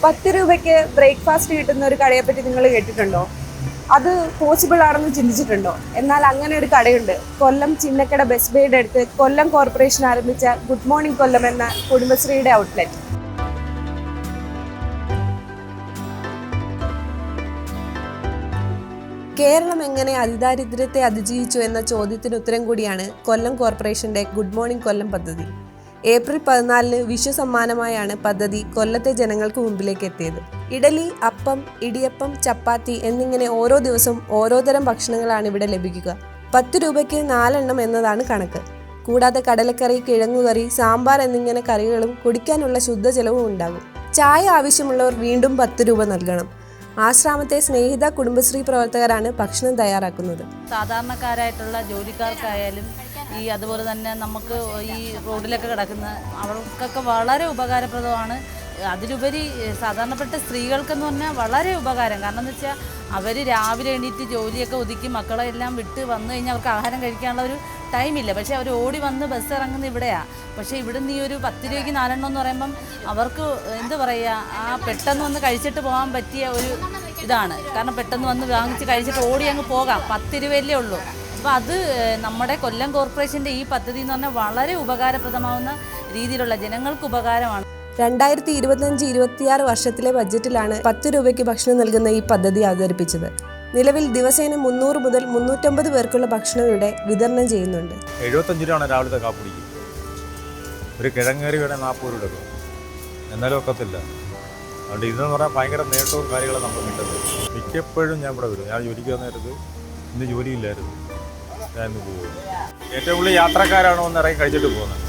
10 രൂപയ്ക്ക് ബ്രേക്ക്ഫാസ്റ്റ് കിട്ടുന്ന ഒരു കടയെപ്പറ്റി നിങ്ങൾ കേട്ടിട്ടുണ്ടോ? അത് പോസിബിൾ ആണെന്ന് ചിന്തിച്ചിട്ടുണ്ടോ? എന്നാൽ അങ്ങനെ ഒരു കടയുണ്ട്. കൊല്ലം ചിന്നക്കട ബസ് ബേയുടെ അടുത്ത് കൊല്ലം കോർപ്പറേഷൻ ആരംഭിച്ച ഗുഡ് മോർണിംഗ് കൊല്ലം എന്ന കുടുംബശ്രീയുടെ ഔട്ട്ലെറ്റ്. കേരളം എങ്ങനെ അതിദാരിദ്ര്യത്തെ അതിജീവിച്ചു എന്ന ചോദ്യത്തിന് ഉത്തരം കൂടിയാണ് കൊല്ലം കോർപ്പറേഷന്റെ ഗുഡ് മോർണിംഗ് കൊല്ലം പദ്ധതി. ഏപ്രിൽ 14 വിഷു സമ്മാനമായാണ് പദ്ധതി കൊല്ലത്തെ ജനങ്ങൾക്ക് മുമ്പിലേക്ക് എത്തിയത്. ഇഡലി, അപ്പം, ഇടിയപ്പം, ചപ്പാത്തി എന്നിങ്ങനെ ഓരോ ദിവസവും ഓരോ തരം ഭക്ഷണങ്ങളാണ് ഇവിടെ ലഭിക്കുക. 10 രൂപയ്ക്ക് 4 എണ്ണം എന്നതാണ് കണക്ക്. കൂടാതെ കടലക്കറി, കിഴങ്ങുകറി, സാമ്പാർ എന്നിങ്ങനെ കറികളും കുടിക്കാനുള്ള ശുദ്ധജലവും ഉണ്ടാകും. ചായ ആവശ്യമുള്ളവർ വീണ്ടും 10 രൂപ നൽകണം. ആശ്രാമത്തെ സ്നേഹിത കുടുംബശ്രീ പ്രവർത്തകരാണ് ഭക്ഷണം തയ്യാറാക്കുന്നത്. സാധാരണക്കാരായിട്ടുള്ള ജോലിക്കാർക്കായാലും അതുപോലെ തന്നെ നമുക്ക് ഈ റോഡിലൊക്കെ കിടക്കുന്ന അവർക്കൊക്കെ വളരെ ഉപകാരപ്രദമാണ്. അതിലുപരി സാധാരണപ്പെട്ട സ്ത്രീകൾക്കെന്ന് പറഞ്ഞാൽ വളരെ ഉപകാരം. കാരണം എന്ന് വെച്ചാൽ അവർ രാവിലെ എണീറ്റ് ജോലിയൊക്കെ ഒതുക്കി മക്കളെ എല്ലാം വിട്ട് വന്നു കഴിഞ്ഞാൽ അവർക്ക് ആഹാരം കഴിക്കാനുള്ള ഒരു ടൈമില്ല. പക്ഷേ അവർ ഓടി വന്ന് ബസ് ഇറങ്ങുന്ന ഇവിടെയാണ്. പക്ഷേ ഇവിടുന്ന് ഈ ഒരു 10 രൂപയ്ക്ക് 4 എണ്ണം എന്ന് പറയുമ്പം അവർക്ക് എന്താ പറയുക, പെട്ടെന്ന് വന്ന് കഴിച്ചിട്ട് പോകാൻ പറ്റിയ ഒരു ഇതാണ്. കാരണം പെട്ടെന്ന് വന്ന് വാങ്ങിച്ച് കഴിച്ചിട്ട് ഓടി അങ്ങ് പോകാം. 10 രൂപയല്ലേ ഉള്ളൂ. അപ്പോൾ അത് നമ്മുടെ കൊല്ലം കോർപ്പറേഷൻ്റെ ഈ പദ്ധതി എന്ന് പറഞ്ഞാൽ വളരെ ഉപകാരപ്രദമാവുന്ന രീതിയിലുള്ള ജനങ്ങൾക്ക് ഉപകാരമാണ്. 2025-26 വർഷത്തിലെ ബജറ്റിലാണ് 10 രൂപയ്ക്ക് ഭക്ഷണം നൽകുന്ന ഈ പദ്ധതി അവതരിപ്പിച്ചത്. നിലവിൽ ദിവസേന 300 മുതൽ 350 പേർക്കുള്ള ഭക്ഷണം ഇവിടെ വിതരണം ചെയ്യുന്നുണ്ട്. 75 രൂപയാണ് രാവിലത്തെ കാപ്പിടിക്ക്. ഒരു കിഴങ്ങേറി വേണേൽ 40 രൂപ എടുക്കും. എന്നാലും ഒക്കത്തില്ല. അതുകൊണ്ട് ഇതെന്ന് പറഞ്ഞാൽ ഭയങ്കര നേട്ടവും കാര്യങ്ങളും നമുക്ക് കിട്ടുന്നത്. മിക്കപ്പോഴും ഞാൻ ഇവിടെ വരും. ഞാൻ ജോലിക്ക് വന്നേരത്ത് ഇന്ന് ജോലിയില്ലായിരുന്നു, ഞാൻ ഇന്ന് പോകും. ഏറ്റവും കൂടുതൽ യാത്രക്കാരാണോ ഒന്ന് ഇറങ്ങി കഴിച്ചിട്ട് പോകുന്നത്.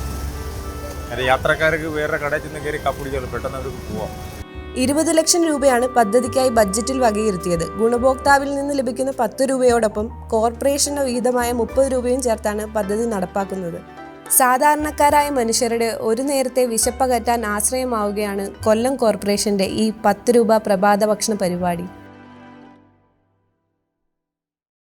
അങ്ങനെ യാത്രക്കാർക്ക് വേറെ കടയിൽ ചെന്ന് കയറി കപ്പിടിച്ചാലും പെട്ടെന്ന് അവർക്ക് പോവാം. 20 ലക്ഷം രൂപയാണ് പദ്ധതിക്കായി ബഡ്ജറ്റിൽ വകയിരുത്തിയത്. ഗുണഭോക്താവിൽ നിന്ന് ലഭിക്കുന്ന 10 രൂപയോടൊപ്പം കോർപ്പറേഷന്റെ വിഹിതമായ 30 രൂപയും ചേർത്താണ് പദ്ധതി നടപ്പാക്കുന്നത്. സാധാരണക്കാരായ മനുഷ്യരുടെ ഒരു നേരത്തെ വിശപ്പകറ്റാൻ ആശ്രയമാവുകയാണ് കൊല്ലം കോർപ്പറേഷന്റെ ഈ 10 രൂപ പ്രഭാത ഭക്ഷണ പരിപാടി.